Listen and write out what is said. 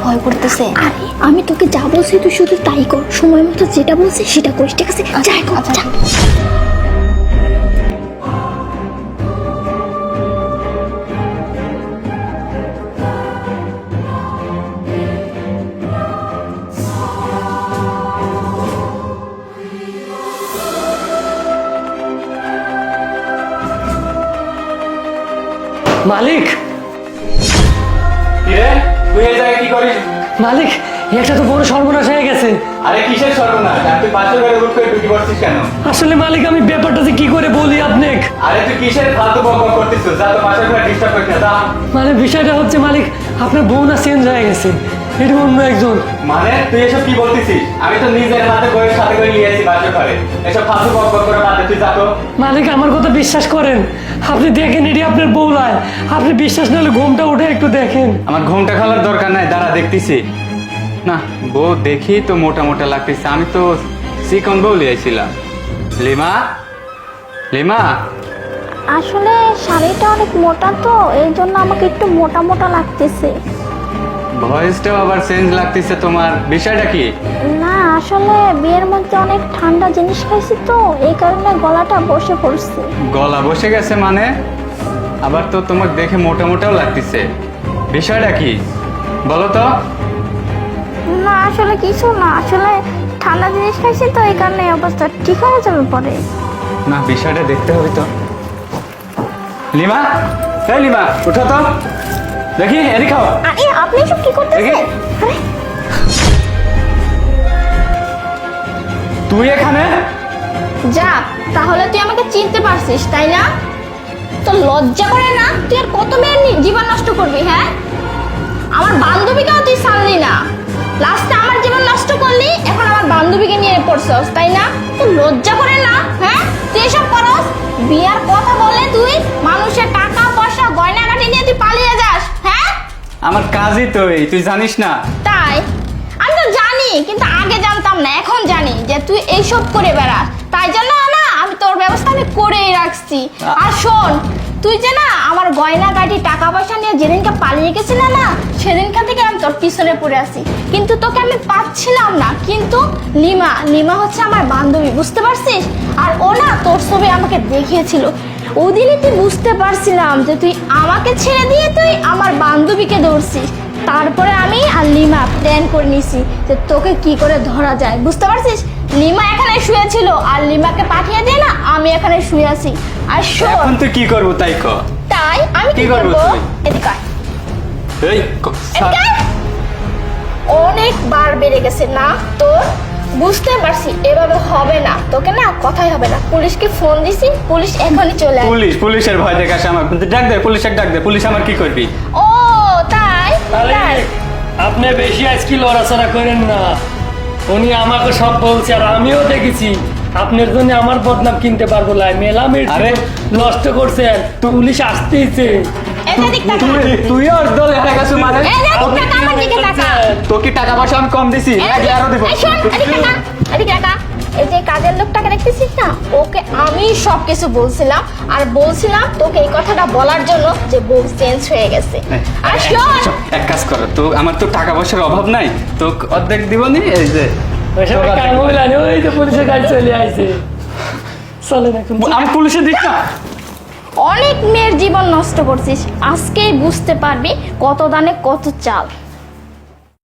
ভয় করতেছে। আরে আমি তোকে যা বলছি তুই শুধু তাই কর, সময় মতো যেটা বলছি সেটা করিস, ঠিক আছে? যা এখন যা। মালিক কিরে তুই এই জায়গায় কি করিস? মালিক একটা তো বড় সর্বনাশ হয়ে গেছে। আরে কিসের সর্বনাশ? আর তুই পাশের ঘরে হুট করে ঢুকে পড়ছিস কেন? আসলে মালিক আমি ব্যাপারটা যে কি করে বলি আপনাকে। আরে তুই কিসের ফালতু বকবক করতেছিস? যা তো পাশের ঘরে ডিস্টার্ব করিস না, যা। মানে বিষয়টা হচ্ছে মালিক, আপনার বউ না চেঞ্জ হয়ে গেছে, এটা অন্য একজন। মানে তুই এসব কি বলতেছিস? আমি তো নিজের হাতে বইয়ের সাথে করে নিয়ে আসি পাশের ঘরে। এসব ফালতু বকবক করে বাদ দে, তুই যা তো। মালিক আমার কথা বিশ্বাস করেন, আপনি দেখেন এটি আপনার বউ নয়। আপনি বিশ্বাস না হলে ঘুমটা উঠে একটু দেখেন। আমার ঘুমটা খোলার দরকার নাই, দাঁড়া দেখতেছি। না বউ দেখি তো মোটা মোটা লাগতেছে, আমি তো চিকন বউ লিয়েছিলাম। লিমা, লিমা, আসলে শাড়িটা অনেক মোটা তো এই জন্য আমাকে একটু মোটা মোটা লাগতেছে। ভয়েসটাও আবার চেঞ্জ লাগতেছে তোমার, বিষয়টা কি? না আসলে বিয়ের মধ্যে অনেক ঠান্ডা জিনিস খাইছি তো এই কারণে গলাটা বসে পড়ছে। গলা বসে গেছে মানে? আবার তো তোমাকে দেখে মোটা মোটাও লাগতেছে, বিষয়টা কি বলো তো? না আসলে কিছু না, আসলে ঠান্ডা জিনিস খাইছি তো এই কারণে এই অবস্থা। ঠিক হয়ে যাবে পরে। না বিষয়টা দেখতে হবে তো। লিমা, এই লিমা উঠো তো দেখি, এদিকে খাও। আরে আপনি সব কি করতেছেন? আরে তুই এখানে? যা, তাহলে তুই আমাকে চিনতে পারছিস তাই না? তো লজ্জা করে না? তুই আর কত মেয়ের জীবন নষ্ট করবি? হ্যাঁ, আমার বান্ধবীকেও তুই ছাড়লি না, লাস্টে আমার জীবন নষ্ট করলি, এখন আমার বান্ধবীকে নিয়ে পড়ছস তাই না? তুই লজ্জা করে না? হ্যাঁ, তুই এসব করস? বিয়ার কথা বলে তুই মানুষের টাকা পয়সা গয়নাগাটি নিয়ে তুই পালিয়ে যাস। হ্যাঁ, আমার কাজই তো এই, তুই জানিস না? তাই আমি তো জানি, কিন্তু আগে জানতাম না, এখন জানি যে তুই এইসব করে বেড়াস। তাই জন্য না আমি তোর ব্যবস্থা আমি করেই রাখছি। আর শোন, তুই যে না আমার গয়না গাড়ি টাকা পয়সা নিয়ে যেদিনকে পালিয়ে গেছিলি না, সেদিনকার থেকে আমি তোর পিছনে পড়ে আছি, কিন্তু তোকে আমি পাচ্ছিলাম না। কিন্তু লিমা, লিমা হচ্ছে আমার বান্ধবী, বুঝতে পারছিস? আর ও না তোর ছবি আমাকে দেখিয়েছিল, ওদিনই তুই বুঝতে পারছিলাম যে তুই আমাকে ছেড়ে দিয়ে তুই আমার বান্ধবীকে ধরছিস। তারপরে আমি আর লিমা প্ল্যান করে নিছি যে তোকে কি করে ধরা যায়, বুঝতে পারছিস? লিমা এখানে শুয়েছিল আর লিমাকে পাঠিয়ে দিয়ে না আমি এখানে শুয়ে আছি। আর শোন, এখন তুই কি করবো তাই ক। তাই আমি কি করবো? তুই? এদিকে আয়। এই এদিকে আয়। অনেকবার বেড়ে গেছে না তোর, বুঝতে পারছি এভাবে হবে না, তোকে না কথাই হবে না। পুলিশকে ফোন দিছি, পুলিশ এখনই চলে আসবে। পুলিশ? পুলিশের ভয় দেখাস আমার? ডাক দে পুলিশের, ডাক দে। পুলিশ আমার কি করবি? ও তাই তাই। আপনি বেশি আজকে লড়াচড়া করেন না, উনি আমাকে সব বলছে আর আমিও দেখেছি। আপনার জন্য আমার বদনাম কিনতে পারবো না, মেলামের আরে, নষ্ট করছেন, পুলিশ আসতেইছে। এদিক তাকা। তুই আর দলে দেখাস মানে? এদিক তাকা, আমার দিকে তাকা। তো কি টাকা পয়সা আমি কম দিছি নাকি আরো দেবো? এই শোন, এদিকে তাকা, এদিকে তাকা। এই যে কাজের লোকটাকে দেখতেছিস না, ওকে আমি সব কিছু বলছিলাম, আর বলছিলাম তোকে এই কথাটা বলার জন্য যে বউ চেঞ্জ হয়ে গেছে। আর শোন, এক কাজ করো তো, আমার তো টাকা পয়সার অভাব নাই, তো অর্ধেক দিবনি। এই যে ওইসব কাম হইলো না, ওই যে পুলিশের কাজ চলে আসছে। চলেন এখন। আমি পুলিশে দিই না। অনেক মেয়ের জীবন নষ্ট করছিস, আজকেই বুঝতে পারবি কত দানে কত চাল।